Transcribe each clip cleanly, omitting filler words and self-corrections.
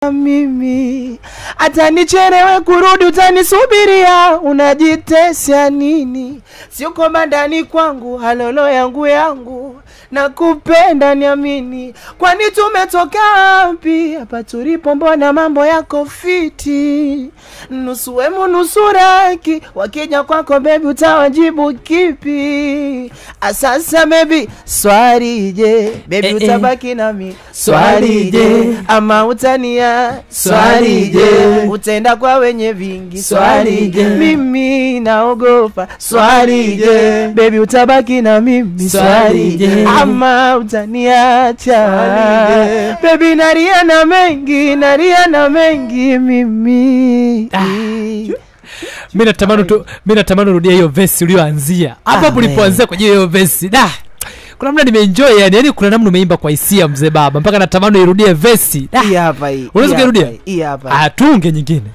na mimi. Hata nichelewe kurudi utanisubiria. Unajitesia nini? Sio kwamba ndani kwangu halolo yangu nakupenda niamini. Kwani tumetoka wapi? Hapa tulipo mbona mambo yako fiti? Nusu wemu nusu raki, wakija kwako baby utawajibu kipi? Asasa baby swali je, baby utabaki nami swali je, ama utania swali je, utenda kwa wenye vingi swali je, mimi naogopa swali je, baby utabaki na mimi swali je, ama utaniacha baby. Naria na mengi mimi. Mimi natamani rudia hiyo verse ulioanzia hapa ulipoanzia kwenye hiyo verse. Kuna namna nimeenjoy yani kuna namna umeimba kwa hisia mzee baba mpaka natamani irudie verse. Hii hapa hii. Unaweza kurudia? Hii hapa. Tunge nyingine.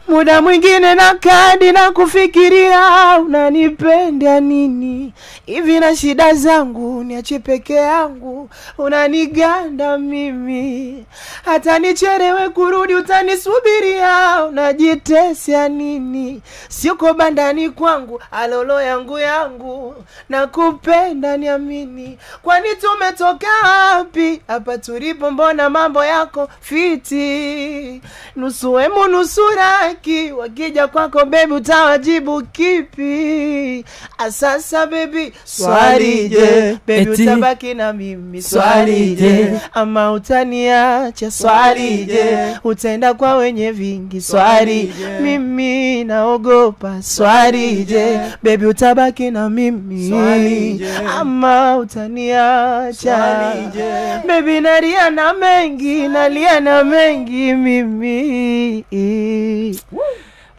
Muda mwingine na kadi na kufikiria unanipenda nini? Hivi na shida zangu niache peke yangu, unaniganda mimi. Hata nichelewe kurudi utanisubiria. Unajitesia nini? Sio kwa bandani kwangu alolo yangu nakupenda niamini. Kwani tumetoka wapi? Hapa tulipo mbona mambo yako fiti? Nusu wemu nusu raki, wakija kwako baby utawajibu kipi? Asasa baby swali je, baby utabaki na mimi swali je, ama utaniacha swali je, utenda kwa wenye vingi swali, mimi naogopa swali je, baby utabaki na mimi ama utaniacha baby. Nalia na mengi mimi.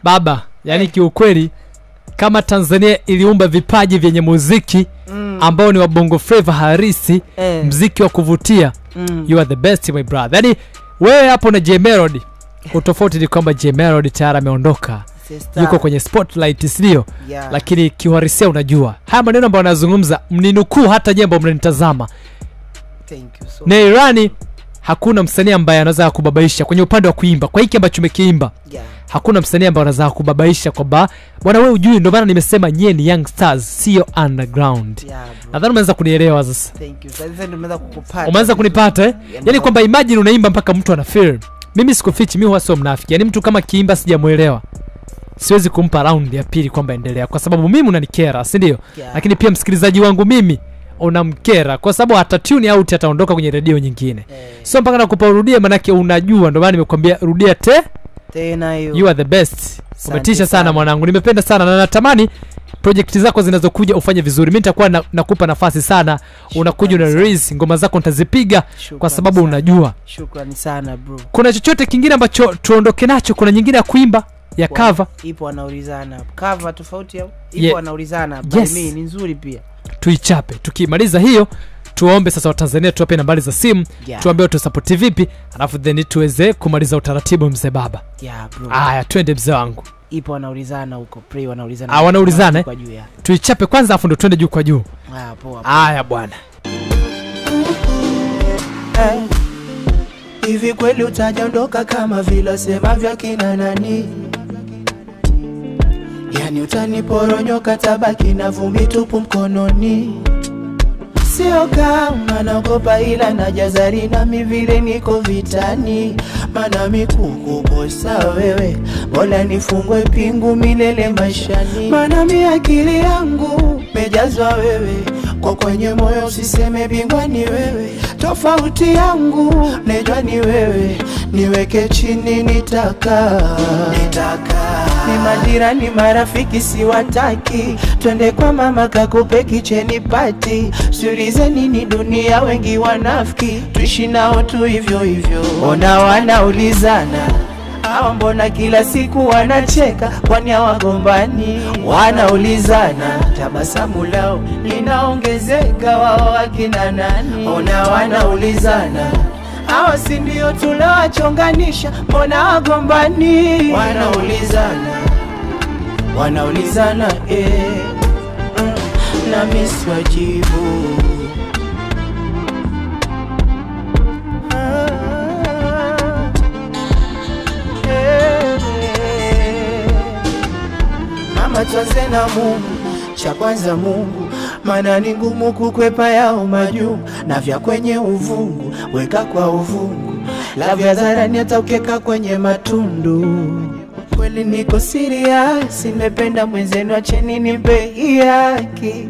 Baba, yani kiukweli kama Tanzania iliumba vipaji vyenye muziki ambao ni wa bongo flava harisi, muziki wa kuvutia, you are the best my brother. Yani wewe hapo na J Melody, utofauti ni kwamba J Melody tayari ameondoka, yuko kwenye spotlight sio? Lakini kiuharisia unajua haya maneno ambayo anazungumza mninukuu hata nyembo mnanitazama. Thank you so much. Irani hakuna msanii ambaye anaweza kubabaisha kwenye upande wa kuimba kwa hiki ambacho umekiimba. Hakuna msanii ambaye anaweza kubabaisha kwamba bwana wewe ujui, ndio maana nimesema nyie ni young stars sio underground. Nadhani umeanza kunielewa sasa. Thank you. Sasa nimeanza kukupata. Umeanza kunipata yani kwamba imagine unaimba mpaka mtu ana feel. Mimi sikufichi, mimi huwa sio mnafiki. Yani mtu kama kiimba sijamuelewa, siwezi kumpa round ya pili kwamba endelea, kwa sababu mimi unanikera, si ndio? Lakini pia msikilizaji wangu mimi unamkera kwa sababu hata tune out ataondoka kwenye radio nyingine. So mpaka nakupa urudie manake unajua, ndio maana nimekwambia rudia tena hiyo. You are the best. Umetisha sana mwanangu. Nimependa sana na natamani project zako zinazokuja ufanye vizuri. Mimi nitakuwa nakupa nafasi sana. Unakuja na release ngoma zako nitazipiga kwa sababu unajua. Shukrani sana bro. Kuna chochote kingine ambacho tuondoke nacho? Kuna nyingine ya kuimba ya cover? Ipo wanaulizana. Cover tofauti au? Ipo wanaulizana. Mimi ni nzuri pia. Tuichape. Tukimaliza hiyo tuombe sasa Watanzania tuwape nambari za simu, tuambie tusupport vipi, alafu then tuweze kumaliza utaratibu mzee baba. Bro. Haya twende mzee wangu. Ipo wanaulizana huko, pray wanaulizana. Wanaulizana kwa juu tuichape kwanza afu ndo twende juu kwa juu. Poa. Haya bwana. Hivi kweli utajondoka kama vile sema vya kina nani? Yani utaniporonyoka tabaki na vumbi tupu mkononi. Sio kama naogopa ila najazari na mivile niko vitani. Mana mikukukosa wewe, bora nifungwe pingu milele maishani. Mana akili yangu mejazwa wewe, kwa kwenye moyo usiseme bingwa ni wewe. Tofauti yangu nejwa ni wewe, niweke chini nitaka. Ni majirani marafiki siwataki, twende kwa mama kakupe kicheni pati. Sulize nini dunia wengi wanafiki, tuishi nao tu hivyo hivyo. Ona wanaulizana, hao mbona kila siku wanacheka, kwani hawagombani? Wanaulizana, tabasamu lao linaongezeka, wao akina nani? Ona wanaulizana, hao si ndio tulowachonganisha, mbona wagombani? Wanaulizana na miswajibu. lazima tuanze na Mungu. Cha kwanza Mungu, maana ni ngumu kukwepa yao majungu, na vya kwenye uvungu weka kwa uvungu, la vya zarani hata ukeka kwenye matundu. Kweli niko serious, nimependa mwenzenu, acheni nipe haki.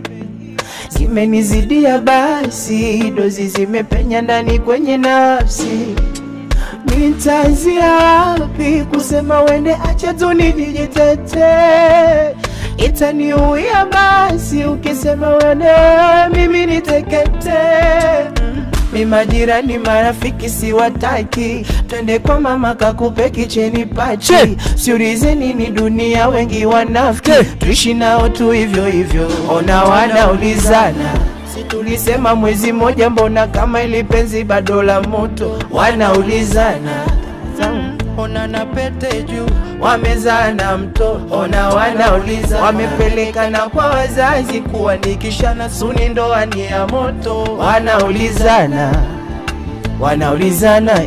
Zimenizidia basi, dozi zimepenya ndani kwenye nafsi. Nitaanzia wapi kusema wende, acha tu nijitete. Itaniuia basi ukisema wende mimi nitekete. Mi majirani marafiki siwataki, twende kwa mama kakupe kicheni pachi. Siulize nini dunia, wengi wanafiki, tuishi nao tu hivyo hivyo. Ona wanaulizana, si tulisema mwezi moja, mbona kama ili penzi bado la moto. Wanaulizana, ona na pete juu, wamezana mto. Ona wanauliza, wamepelekana kwa wazazi kuandikishana, suni ndoa ni ya moto. Wanaulizana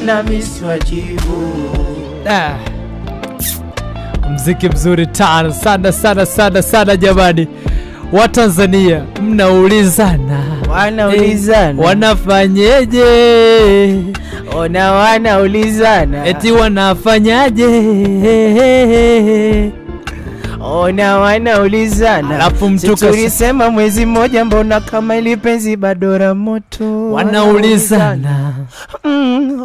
na misi wajibu. Mziki mzuri tano sana jamani. Wa Tanzania mnaulizana, wanafanyeje? Ona wanaulizana, eti wanafanyaje? Ona wanaulizana, alafu mtu tulisema mwezi moja, mbona kama ili penzi bado la moto. Wanaulizana,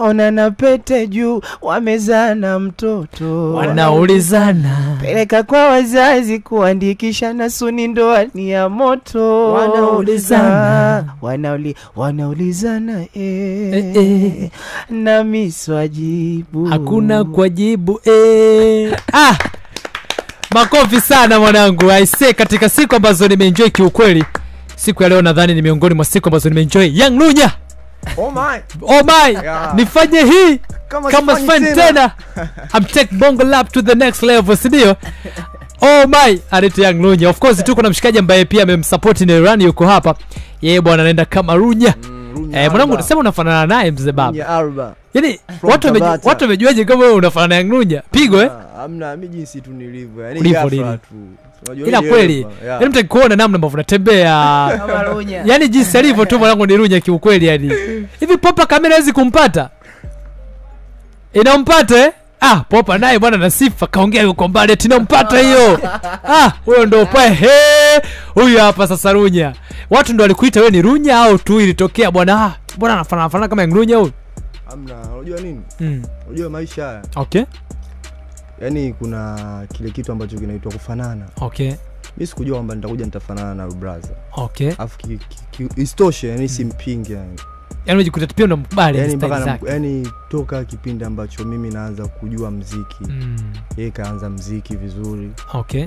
ona na pete juu, wamezana mtoto. Wanaulizana, peleka kwa wazazi kuandikishana, suni ndoa ni ya moto. Wanaulizana na miswajibu, hakuna kwajibu Makofi sana mwanangu. I say katika siku ambazo nimeenjoy kiukweli, siku ya leo nadhani ni miongoni mwa siku ambazo nimeenjoy. Young Lunya, oh my yeah. Nifanye hii kama fan tena. I'm take Bongo Lab to the next level, sidio? Oh my, alete Young Lunya. Of course tuko na mshikaji ambaye pia amemsupport na Iran, yuko hapa. Yeye bwana anaenda kama Lunya. Mwanangu unasema unafanana naye mzee baba. Yaani watu wamejuaje kama wewe unafanana na Young Lunya? Pigo Hamna, mimi jinsi tu nilivyo. Yaani ghafla tu. Unajua ila kweli. Yaani mtakikuona namna ambavyo unatembea kama Lunya. Yaani jinsi alivyo tu mwanangu ni Lunya kiukweli yani. Hivi Popa kamera hizi kumpata? Inampata Popa naye bwana na sifa kaongea yuko mbali tunampata hiyo. Huyo ndo huyu hapa sasa Lunya. Watu ndo walikuita wewe ni Lunya au tu ilitokea bwana bwana anafanana kama Young Lunya huyu? Hamna, unajua nini? Unajua maisha haya. Okay. Yaani kuna kile kitu ambacho kinaitwa kufanana. Okay. Mimi sikujua kwamba nitakuja nitafanana na brother. Okay. Afu istoshe yani simpingi yani. Yaani unajikuta pia unamkubali yani mpaka yani toka kipindi ambacho mimi naanza kujua muziki. Yeye kaanza muziki vizuri. Okay.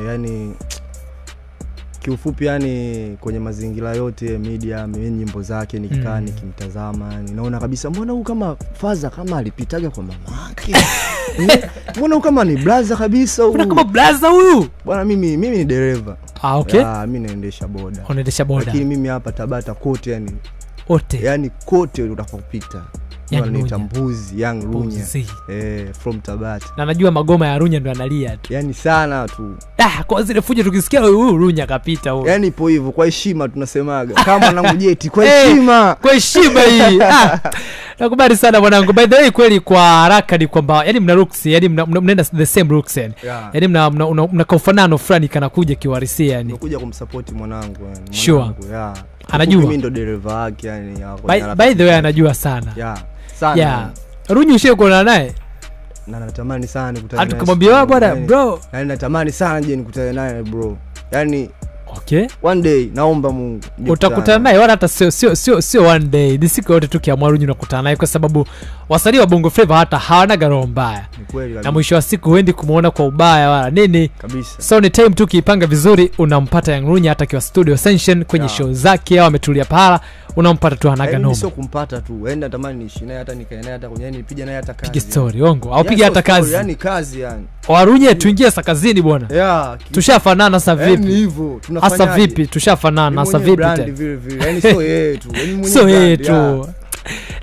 Yani kiufupi yani kwenye mazingira yote media nyimbo zake nikikaa nikimtazama ninaona kabisa mbona huyu kama Faza kama alipitaga kwa mamake. Mbona huyu kama ni blaza kabisa huyu. Mbona kama blaza huyu? Bwana mimi ni dereva. Okay. Mimi naendesha boda. Unaendesha boda. Lakini mimi hapa Tabata kote yani ote. Yani kote utakapopita wanaita mbuzi Young Lunya. From Tabata. Na najua magoma ya Lunya ndo analia tu. Yani sana tu. Kwa zile fujo tukisikia huyu Lunya kapita huyu. Yani ipo hivyo kwa heshima tunasemaga. Kama mwanangu Jeti kwa heshima. Kwa heshima hii. Nakubali sana mwanangu. By the way kweli kwa haraka ni kwamba yani mna looks, yani mnaenda the same looks yani. Yani mna kaufanano fulani kana kuja kiwarisia yani. Unakuja kumsupport mwanangu yani. Sure. Anajua. Mimi ndo dereva wake yani. By the way anajua sana. Sana. Lunya ushakuona naye? Na natamani sana nikutane naye. Atakumwambia bwana bro. Yani natamani sana je nikutane naye bro. Yani okay, one day naomba Mungu utakutana naye, wala hata sio one day, ni siku yote tu kiamua Lunya unakutana naye, kwa sababu wasanii wa Bongo Flava hata hawana garo mbaya. Ni kweli kabisa. Na mwisho wa siku huendi kumuona kwa ubaya wala nini kabisa. So ni time tu kiipanga vizuri unampata Young Lunya hata kiwa studio session kwenye show zake au ametulia pahala unampata tu hanaga noma. Sio kumpata tu, enda tamani niishi naye hata nikae naye hata kwenye nipige naye hata kazi. Pige story ongo au pige hata kazi. Yani kazi yani. Lunya tuingie sasa kazini bwana. Tushafanana sasa vipi? Ni hivyo. Tunafanyaje? Sasa vipi? Tushafanana sasa vipi tena? Yani sio yeye tu. Sio yeye tu.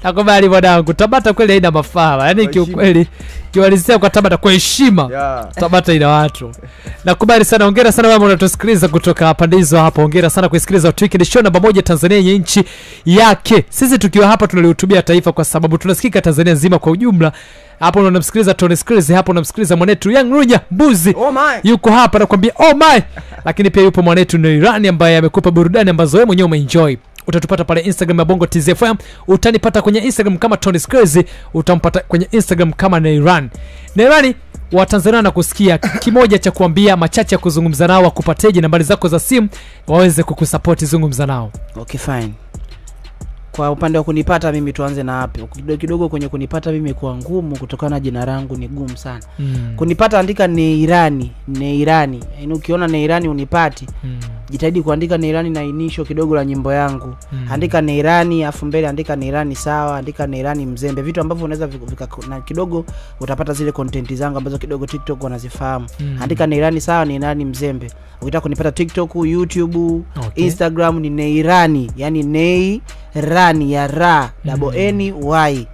Nakubali mwanangu, Tabata kweli haina mafaa. Yaani kiukweli kiwalizia kwa Tabata kwa heshima. Tabata ina watu. Nakubali sana, hongera sana wewe unatusikiliza kutoka pande hizo hapo. Hongera sana kusikiliza Hot Weekend show namba 1 Tanzania yenye nchi yake. Sisi tukiwa hapa tunalihutubia taifa kwa sababu tunasikika Tanzania nzima kwa ujumla. Hapo unamsikiliza Tony Skills, hapo unamsikiliza mwanetu Young Runya Mbuzi. Yuko hapa nakwambia oh my. Lakini pia yupo mwanetu Neirani ambaye amekupa burudani ambazo wewe mwenyewe umeenjoy. Utatupata pale Instagram ya Bongo TZFM, utanipata kwenye Instagram kama Tony Skills, utampata kwenye Instagram kama Neirani. Neirani wa Tanzania na kusikia kimoja cha kuambia machache ya kuzungumza nao, wakupateje nambari zako za simu waweze kukusupport, zungumza nao. Okay fine. Kwa upande wa kunipata mimi tuanze na hapo. Kidogo kwenye kunipata mimi kwa ngumu kutokana na jina langu ni gumu sana. Kunipata andika Neirani. Yaani ukiona Neirani unipati. Jitahidi kuandika Neirani na inisho kidogo la nyimbo yangu. Andika Neirani afu mbele andika Neirani sawa, andika Neirani Mzembe. Vitu ambavyo unaweza na kidogo utapata zile content zangu ambazo kidogo TikTok wanazifahamu. Andika Neirani sawa, Neirani Mzembe. Ukitaka kunipata TikTok, YouTube, Instagram ni Neirani, yani Neirani ya ra double N Y.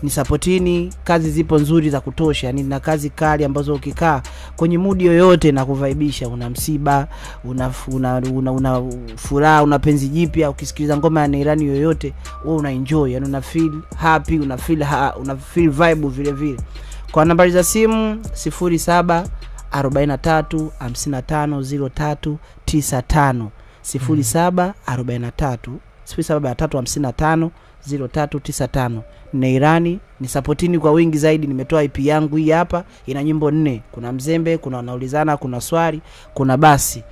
Ni supportini, kazi zipo nzuri za kutosha, yani na kazi kali ambazo ukikaa kwenye mood yoyote na kuvaibisha, una msiba, una furaha, una penzi jipya, ukisikiliza ngoma ya Neirani yoyote wewe una enjoy, yani una feel happy, una feel vibe vile vile. Kwa nambari za simu 07 43 55 0395 07 43 55 0395. Neirani ni supportini kwa wingi zaidi. Nimetoa EP yangu hii hapa, ina nyimbo 4. Kuna Mzembe, kuna Wanaulizana, kuna Swali, kuna Basi.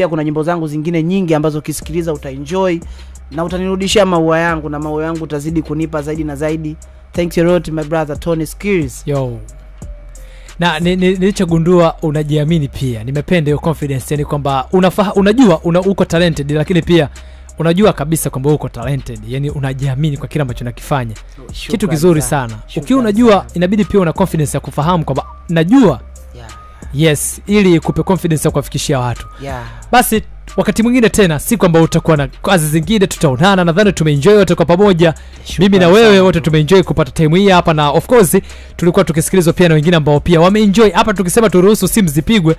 Kuna nyimbo zangu zingine nyingi ambazo ukisikiliza utaenjoy na utanirudishia maua yangu, na maua yangu utazidi kunipa zaidi na zaidi. Thanks a lot my brother Tony Skills. Yo. Na nilichogundua unajiamini pia. Nimependa hiyo confidence, yani kwamba unajua uko talented, lakini pia unajua kabisa kwamba uko talented, yani unajiamini kwa kila ambacho unakifanya. Kitu kizuri sana. Ukiwa unajua inabidi pia una confidence ya kufahamu kwamba najua. Yes, ili kupe confidence ya kuwafikishia watu. Basi wakati mwingine tena, si kwamba utakuwa na kazi zingine, tutaonana. Nadhani tumeenjoy wote kwa pamoja. Mimi na wewe wote tumeenjoy kupata time hii hapa, na of course tulikuwa tukisikilizwa pia na wengine ambao pia wameenjoy. Hapa tukisema turuhusu simu zipigwe,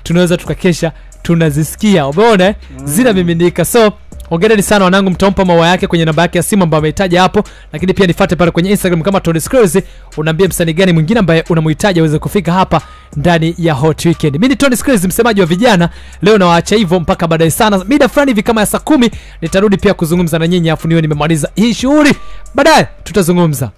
tunaweza tukakesha tunazisikia. Umeona zina miminika. So hongereni sana wanangu, mtampa maua yake kwenye namba yake ya simu ambayo amehitaja hapo, lakini pia nifuate pale kwenye Instagram kama Tony Skills, unaambia msanii gani mwingine ambaye unamhitaji aweze kufika hapa ndani ya Hot Weekend. Mimi ni Tony Skills, msemaji wa vijana. Leo nawaacha hivyo mpaka baadaye sana. Mida fulani hivi kama ya saa 10 nitarudi pia kuzungumza na nyinyi, afu niwe nimemaliza hii shughuli. Baadaye tutazungumza.